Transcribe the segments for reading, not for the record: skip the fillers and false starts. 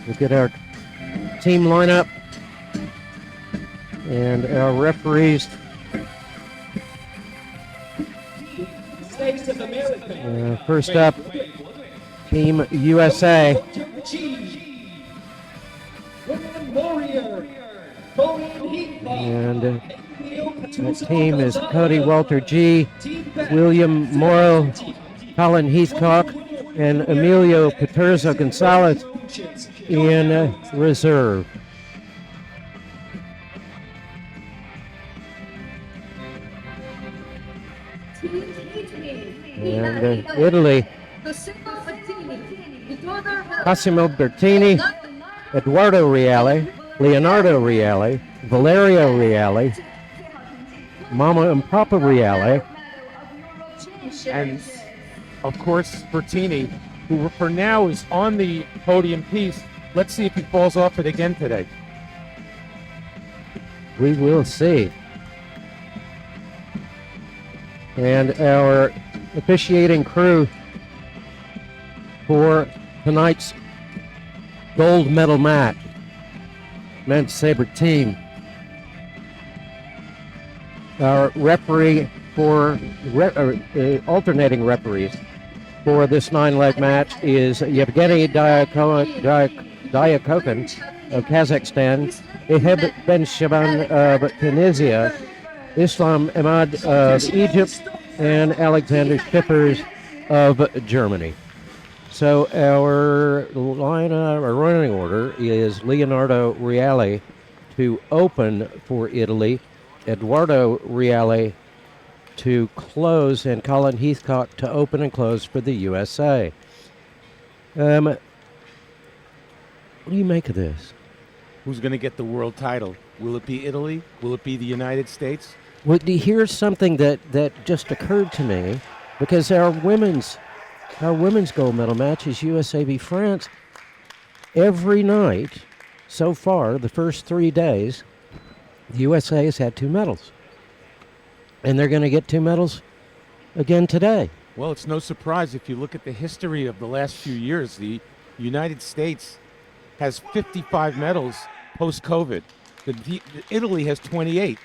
We'll get our team lineup and our referees. First up, Team USA. And that team is Cody Walter G, William Morrow, Colin Heathcock, and Emilio Peterza Gonzalez in reserve. And Italy, Massimo Bertini, Eduardo Reale, Leonardo Reale, Valerio Reale, Mama and Papa Reale, and of course Bertini, who for now is on the podium piece. Let's see if he falls off it again today. We will see. And our officiating crew for tonight's gold medal match, men's sabre team. Our referee for alternating referees for this 9-leg match is Yevgeny Diakokin of Kazakhstan, Eheb Ben Shaban of Tunisia, Islam Ahmad of Egypt, and Alexander Schippers of Germany. So our running order is Leonardo Reale to open for Italy, Eduardo Reale to close, and Colin Heathcock to open and close for the USA. What do you make of this? Who's going to get the world title? Will it be Italy? Will it be the United States? Well, here's something that just occurred to me, because our women's gold medal match is USA v France. Every night so far, the first 3 days, the USA has had 2 medals. And they're going to get 2 medals again today. Well, it's no surprise if you look at the history of the last few years. The United States has 55 medals post-COVID. Italy has 28.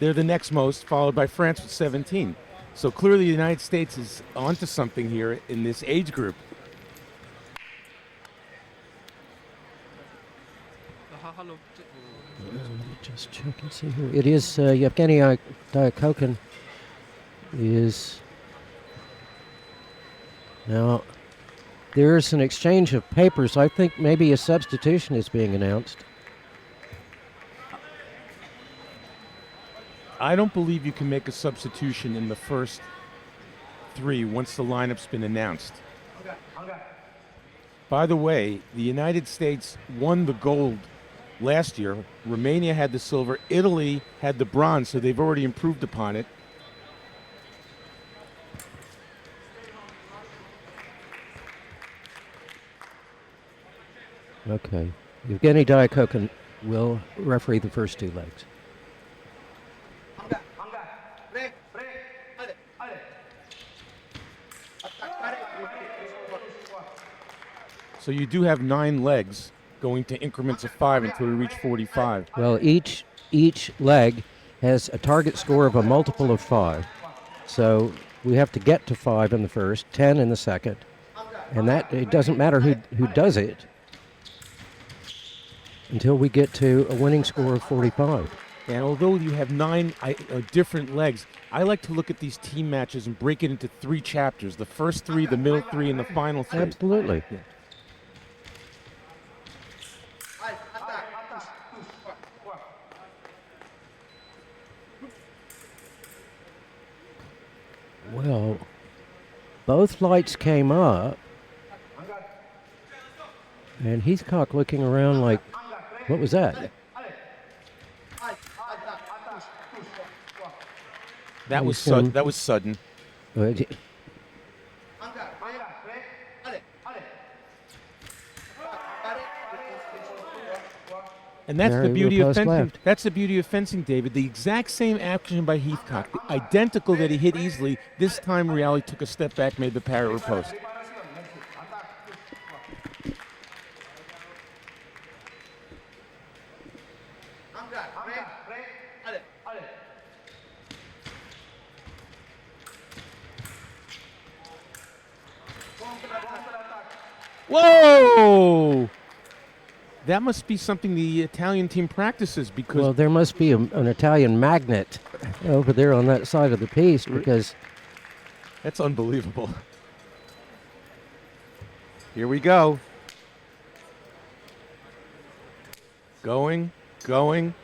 They're the next most, followed by France with 17. So clearly the United States is onto something here in this age group. Just check and see who it is. Yevgeny Diakokin is now. There's an exchange of papers. I think maybe a substitution is being announced. I don't believe you can make a substitution in the first 3 once the lineup's been announced. By the way, the United States won the gold last year. Romania had the silver. Italy had the bronze, so they've already improved upon it. Okay. Yevgeny Diakokin will referee the first 2 legs. So you do have 9 legs going to increments of 5 until we reach 45. Well, each leg has a target score of a multiple of 5. So we have to get to 5 in the first, 10 in the second, and that it doesn't matter who does it until we get to a winning score of 45. And although you have 9 different legs, I like to look at these team matches and break it into 3 chapters: the first 3, the middle 3, and the final 3. Absolutely. Yeah. Well, both lights came up, and Heathcock looking around like, what was that? That was sudden. That was sudden. And that's the Very beauty of riposte fencing. left. That's the beauty of fencing, David. The exact same action by Heathcock, identical that he hit easily. This time, Reale took a step back, made the parry riposte. Whoa! That must be something the Italian team practices because Well, there must be an Italian magnet over there on that side of the piece because that's unbelievable. Here we go. Going, gone.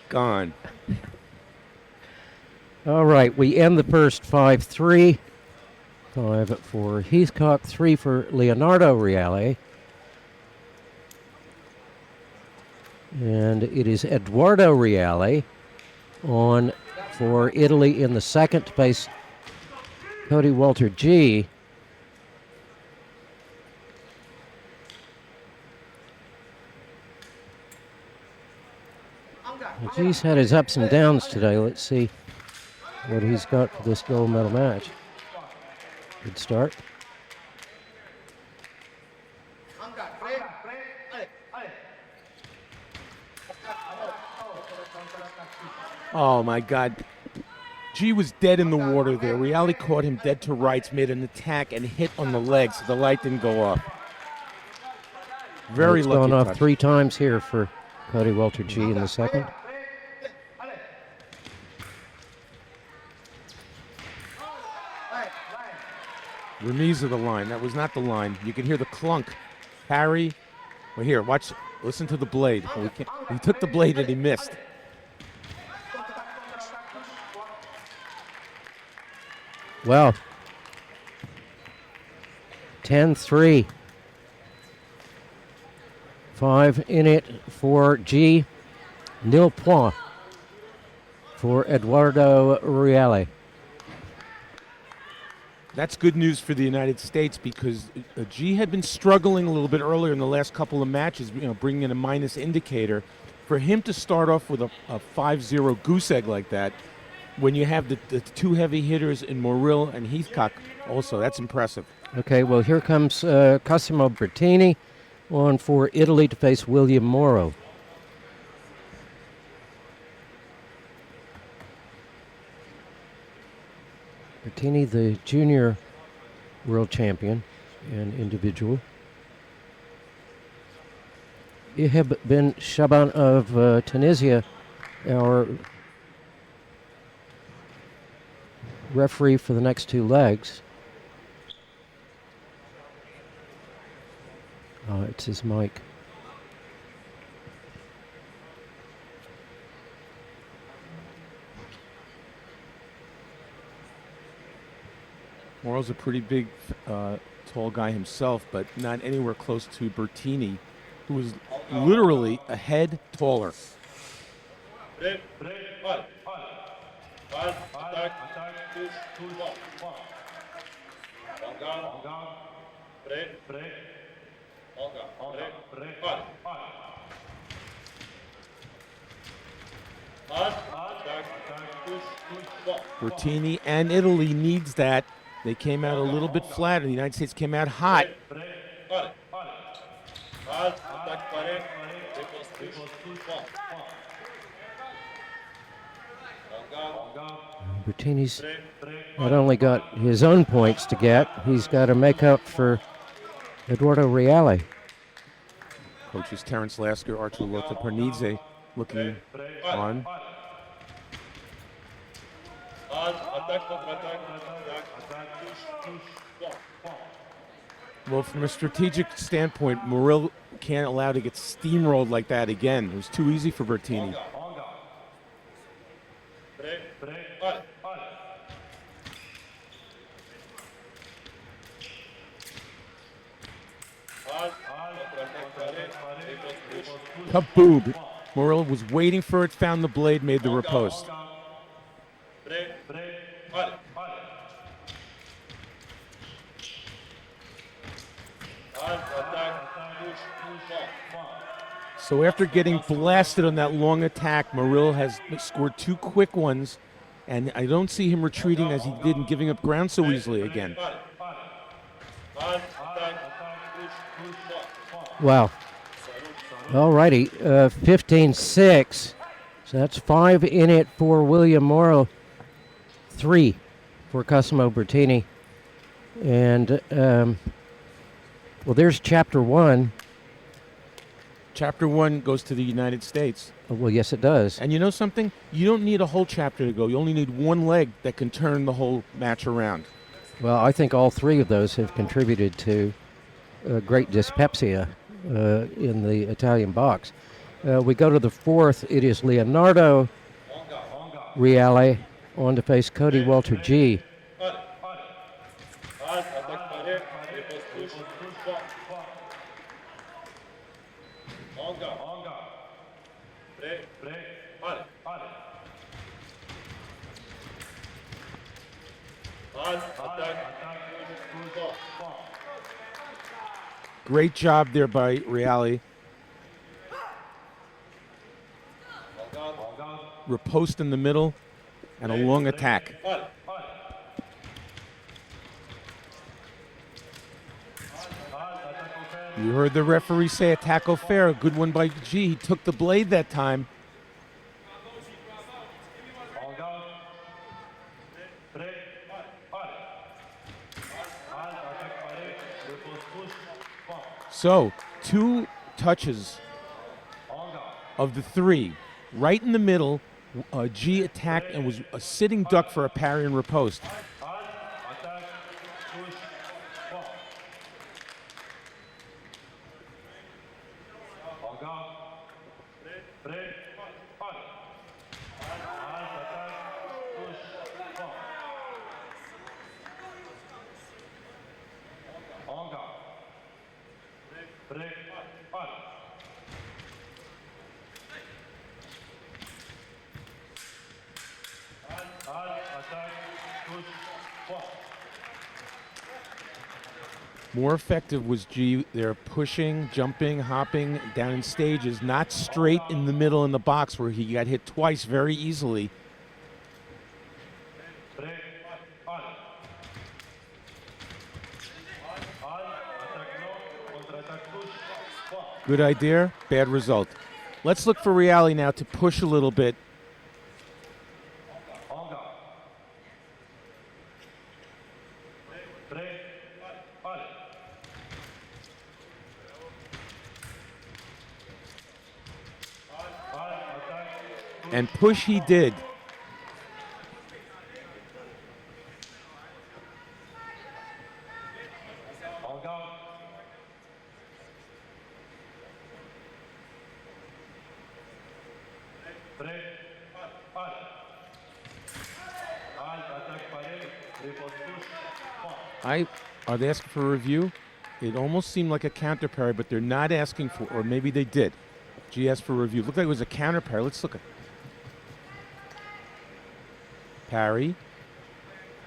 gone. All right, we end the first 5-3. 5 for Heathcock, 3 for Leonardo Reale. And it is Eduardo Reale on for Italy in the second to face Cody Walter G. Well, G's had his ups and downs today. Let's see what he's got for this gold medal match. Good start. Oh my God. G was dead in the water there. Reale caught him dead to rights, made an attack and hit on the legs. So the light didn't go off. Very It's lucky gone off touch. 3 times here for Cody Walter G in the second. Remise of the line. That was not the line. You can hear the clunk. Parry. Well, here, watch. Listen to the blade. He took the blade and he missed. Well, 10-3. 5 in it for G. Nil point for Eduardo Reale. That's good news for the United States because G had been struggling a little bit earlier in the last couple of matches, bringing in a minus indicator. For him to start off with a 5-0 goose egg like that, when you have the two heavy hitters in Morrill and Heathcock also, that's impressive. Okay, well, here comes Cosimo Bertini on for Italy to face William Morrow. Bertini, the junior world champion and individual. Ihab bin Shaban of Tunisia, our referee for the next 2 legs. Oh, it's his mic. Morrow's a pretty big, tall guy himself, but not anywhere close to Bertini, who was literally a head taller. Bertini and Italy needs that. They came out a little bit flat, and the United States came out hot. Bertini's not only got his own points to get, he's got to make up for Eduardo Reale. Coaches Terrence Lasker, Archer Lota Parnidze looking on. Well, from a strategic standpoint, Morrill can't allow to get steamrolled like that again. It was too easy for Bertini. Kaboom! Morrill was waiting for it, found the blade, made the riposte. So after getting blasted on that long attack, Morrill has scored 2 quick ones, and I don't see him retreating as he did and giving up ground so easily again. Wow. All righty, 15-6. So that's 5 in it for William Morrow, 3 for Cosimo Bertini. And, well, there's Chapter 1. Chapter 1 goes to the United States. Oh, well, yes, it does. And you know something? You don't need a whole chapter to go. You only need one leg that can turn the whole match around. Well, I think all 3 of those have contributed to great dyspepsia in the Italian box. We go to the 4th. It is Leonardo Reale on to face Cody Walter G. Great job there by Reale. Riposte in the middle and a long attack. You heard the referee say attacco fair. A good one by G. He took the blade that time. So, 2 touches of the 3. Right in the middle, G attacked and was a sitting duck for a parry and riposte. More effective was G. They're pushing, jumping, hopping down in stages, not straight in the middle in the box where he got hit twice very easily. Good idea, bad result. Let's look for Reale now to push a little bit. And push he did. Are they asking for a review? It almost seemed like a counter parry, but they're not asking for, or maybe they did. G asked for a review. Looked like it was a counter parry. Let's look at parry.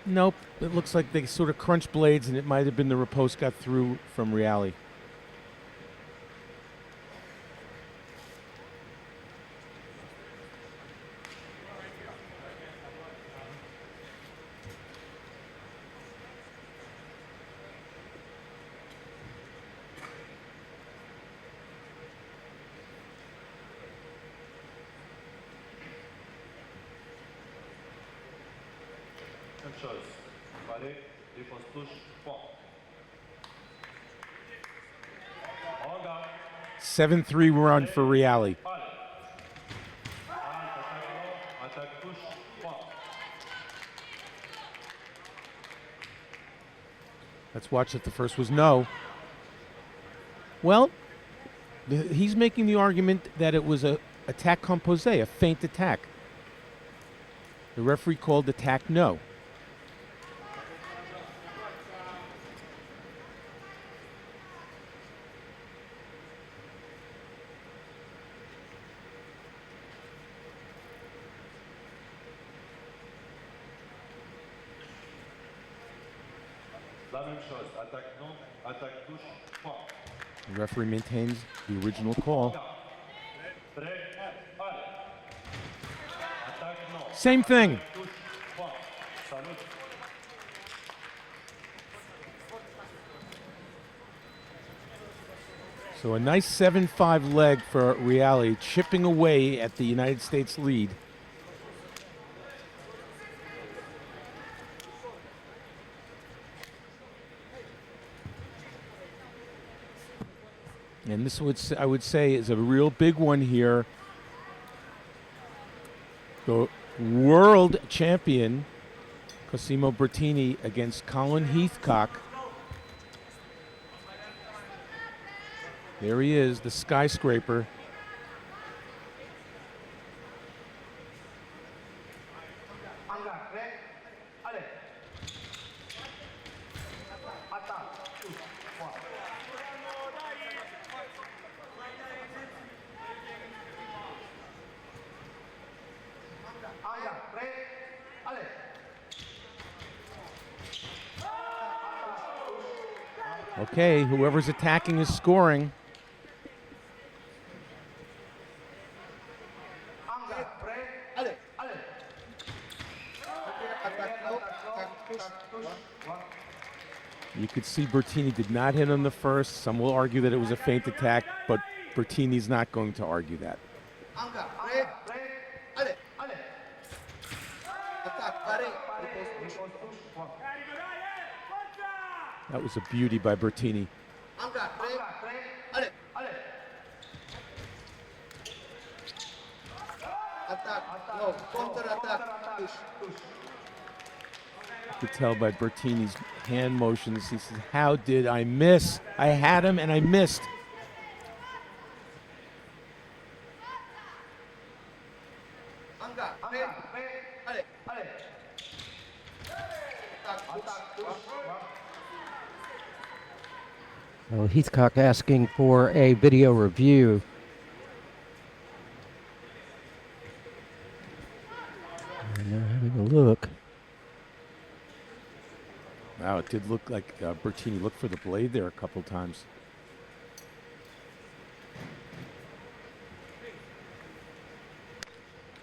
Nope. It looks like they sort of crunched blades, and it might have been the riposte got through from Reale. Chose. Paré, riposte touche, point. 7-3 run for Reale. Attaque touche, point. Let's watch that the first was no. Well, he's making the argument that it was a attack composé, a feint attack. The referee called attack no. La même chose, attaque non, attaque touche, point. The referee maintains the original call. Prêt, allez. Attaque non. Same thing. Touche, point. Salut. So a nice 7-5 leg for Reale, chipping away at the United States lead. And this I would say is a real big one here. The world champion, Cosimo Bertini, against Colin Heathcock. There he is, the skyscraper. Okay, whoever's attacking is scoring. You could see Bertini did not hit on the first. Some will argue that it was a feint attack, but Bertini's not going to argue that. That was a beauty by Bertini. You could tell by Bertini's hand motions. He says, "How did I miss? I had him and I missed." Well, Heathcock asking for a video review. And now having a look. Wow, it did look like Bertini looked for the blade there a couple times.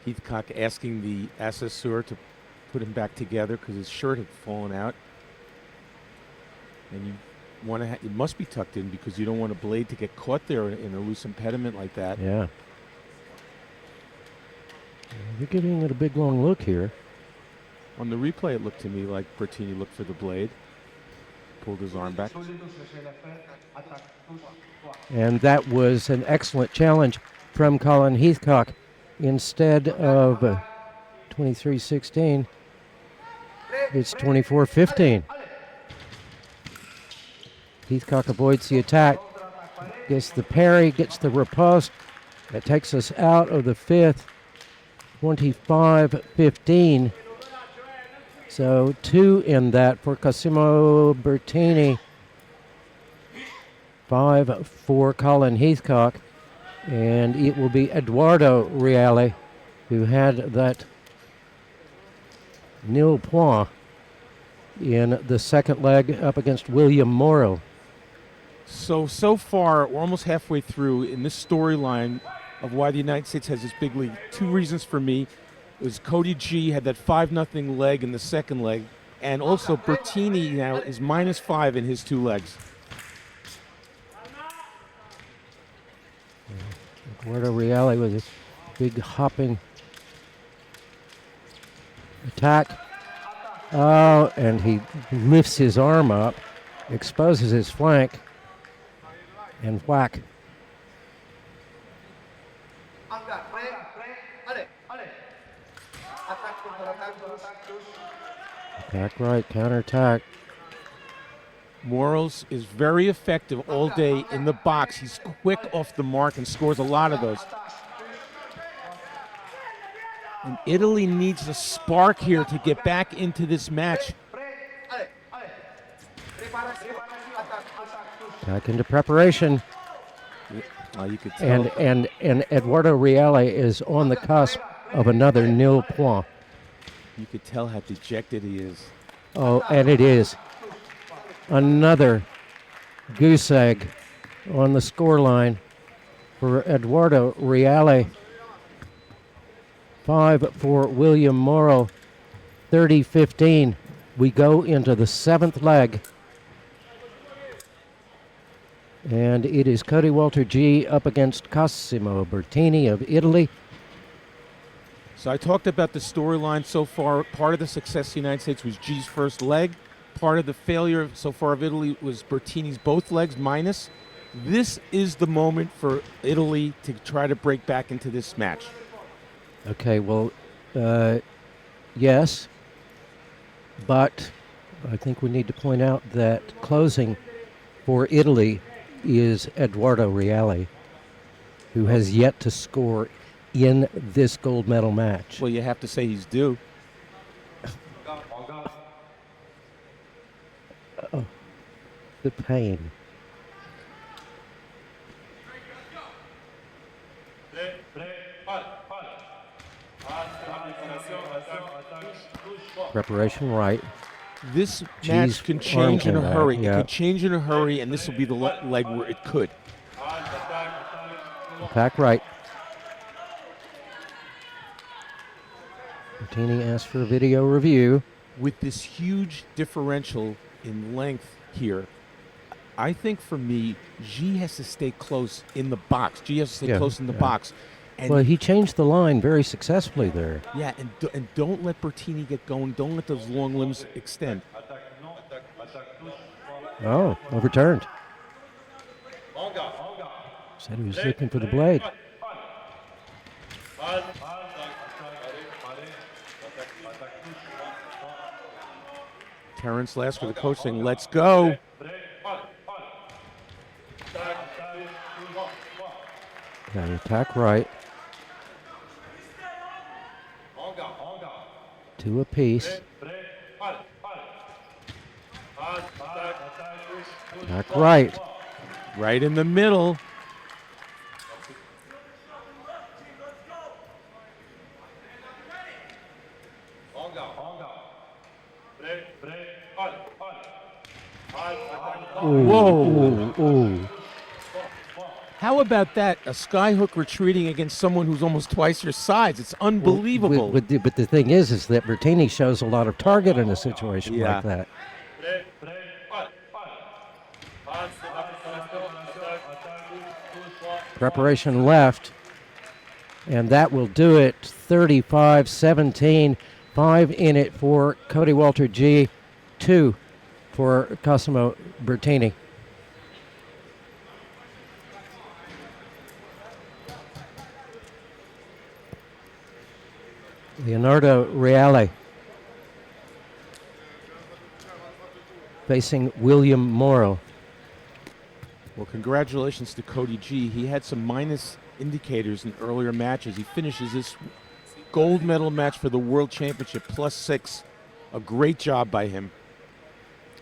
Heathcock asking the assessor to put him back together because his shirt had fallen out. And you want to it must be tucked in because you don't want a blade to get caught there in a loose impediment like that. Yeah. They're giving it a big long look here. On the replay, it looked to me like Bertini looked for the blade, pulled his arm back. And that was an excellent challenge from Colin Heathcock. Instead of 23-16, it's 24-15. Heathcock avoids the attack, gets the parry, gets the riposte. That takes us out of the fifth, 25-15. So 2 in that for Cosimo Bertini, 5 for Colin Heathcock. And it will be Eduardo Reale who had that nil point in the second leg up against William Morrow. So far, we're almost halfway through in this storyline of why the United States has this big lead. 2 reasons for me. It was Cody G had that 5-0 leg in the second leg, and also Bertini now is -5 in his 2 legs. Eduardo Reale with a big hopping attack. Oh, and he lifts his arm up, exposes his flank, and whack. Attack right, counterattack. Morals is very effective all day in the box. He's quick off the mark and scores a lot of those. And Italy needs a spark here to get back into this match. Back into preparation. You could tell. And Eduardo Reale is on the cusp of another nil point. You could tell how dejected he is. Oh, and it is. Another goose egg on the scoreline for Eduardo Reale. 5 for William Morrow. 30-15. We go into the 7th leg. And it is Cody Walter G up against Cosimo Bertini of Italy. So I talked about the storyline so far. Part of the success of the United States was G's first leg. Part of the failure so far of Italy was Bertini's both legs minus. This is the moment for Italy to try to break back into this match. Okay, well, yes. But I think we need to point out that closing for Italy is Eduardo Reale, who has yet to score in this gold medal match. Well, you have to say he's due. Oh, the pain. Preparation right. This G's match can change in a arm came hurry. back, It yeah. can change in a hurry, and this will be the leg where it could. Attack right. Bertini asked for a video review. With this huge differential in length here, I think for me, G has to stay close in the box. G has to stay Yeah, close in the yeah. box. And Well, he changed the line very successfully there. yeah, and don't let Bertini get going. Don't let those long limbs extend. Oh, overturned. Said he was looking for the blade. Terrence Lasker, the coach, saying, "Let's go." Okay, attack right. 2 apiece. Attack right. Right in the middle. Whoa. Ooh. How about that? A skyhook retreating against someone who's almost twice your size. It's unbelievable. But the thing is that Bertini shows a lot of target in a situation Yeah. like that. Preparation left, and that will do it. 35-17, 5 in it for Cody Walter G, 2 for Cosimo Bertini. Leonardo Reale facing William Morrow. Well, congratulations to Cody G. He had some minus indicators in earlier matches. He finishes this gold medal match for the World Championship +6. A great job by him.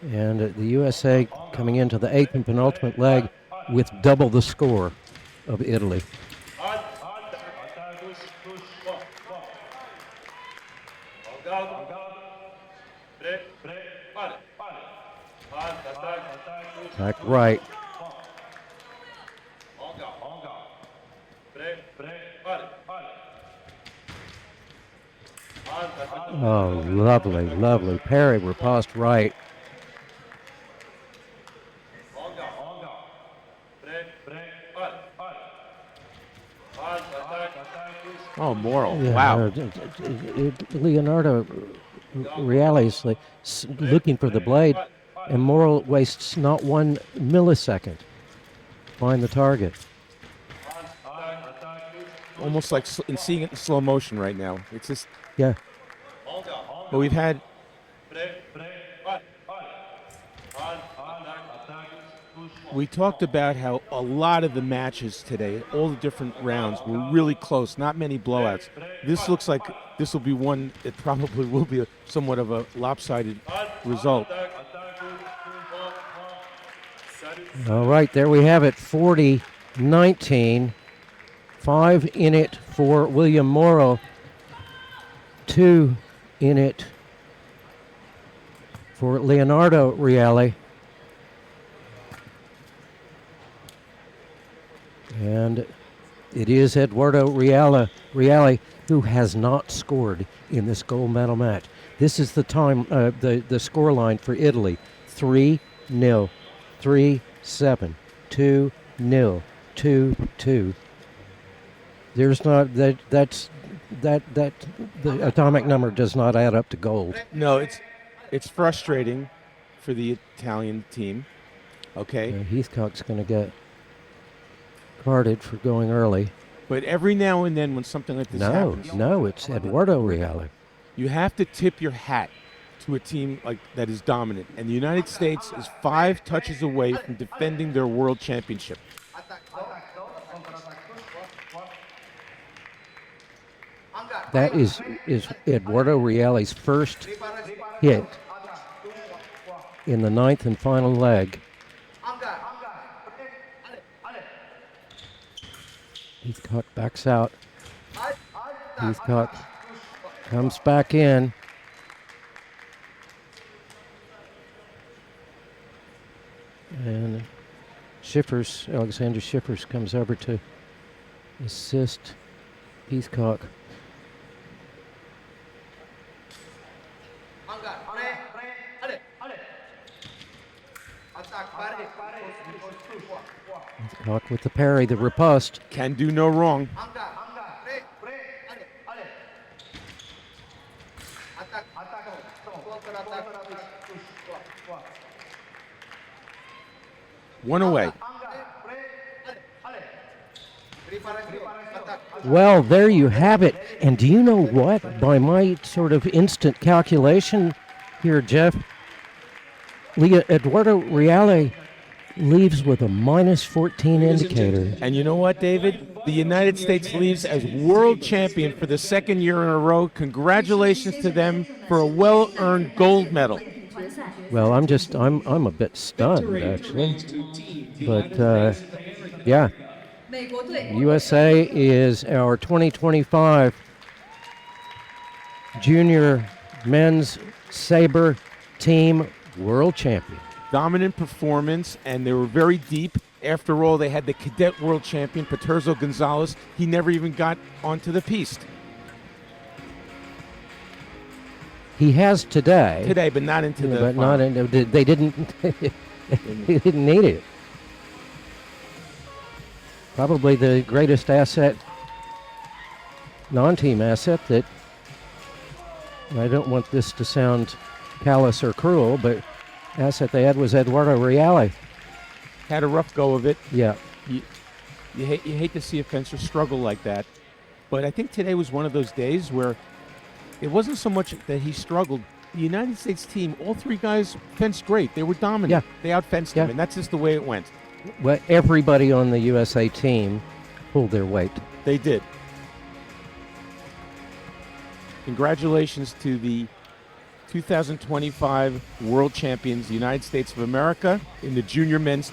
And the USA coming into the 8th and penultimate leg with double the score of Italy. Attack right. Oh, lovely, lovely. Parry riposte right. Oh, Morrow. Yeah, Wow. Leonardo Reale is looking for the blade, and Morrow wastes not 1 millisecond to find the target. Almost like seeing it in slow motion right now. It's just, Yeah. but we've had we talked about how a lot of the matches today, all the different rounds, were really close. Not many blowouts. This looks like this will be one. It probably will be somewhat of a lopsided result. All right, there we have it. 40-19. 5 in it for William Morrow. 2 in it for Leonardo Reale. And It is Eduardo Reale who has not scored in this gold medal match. This is the time, the score line for Italy: 3-0, 3-7, 2-0, 2-2. There's not that the atomic number does not add up to gold. No, it's frustrating for the Italian team. Okay, Heathcock's going to get carded for going early. but every now and then when something like this happens, No, it's Eduardo Reale. you have to tip your hat to a team like that is dominant. And the United States is 5 touches away from defending their world championship. That is Eduardo Reale's first hit in the 9th and final leg. Heathcock backs out. Heathcock comes back in. And Alexander Schiffers comes over to assist Heathcock. Heathcock with the parry, the riposte. Can do no wrong. One away. Well, there you have it. And do you know what? By my sort of instant calculation here, Jeff, Eduardo Reale leaves with a minus 14 indicator. And you know what, David? The United States leaves as world champion for the 2nd year in a row. Congratulations to them for a well-earned gold medal. Well, I'm a bit stunned, actually. But, yeah. USA is our 2025 junior men's sabre team world champion. Dominant performance, and they were very deep. After all, they had the cadet world champion, Paterzo Gonzalez. He never even got onto the piste. He has today. Today, but not into the But final. not in, they didn't they didn't need it. Probably the greatest asset, non-team asset that, I don't want this to sound callous or cruel, but asset they had was Eduardo Reale. Had a rough go of it. Yeah. You hate to see a fencer struggle like that. But I think today was one of those days where it wasn't so much that he struggled. The United States team, all 3 guys fenced great. They were dominant. Yeah. They outfenced Yeah. him, and that's just the way it went. Well, everybody on the USA team pulled their weight. They did. Congratulations to the 2025 world champions, the United States of America, in the junior men's team.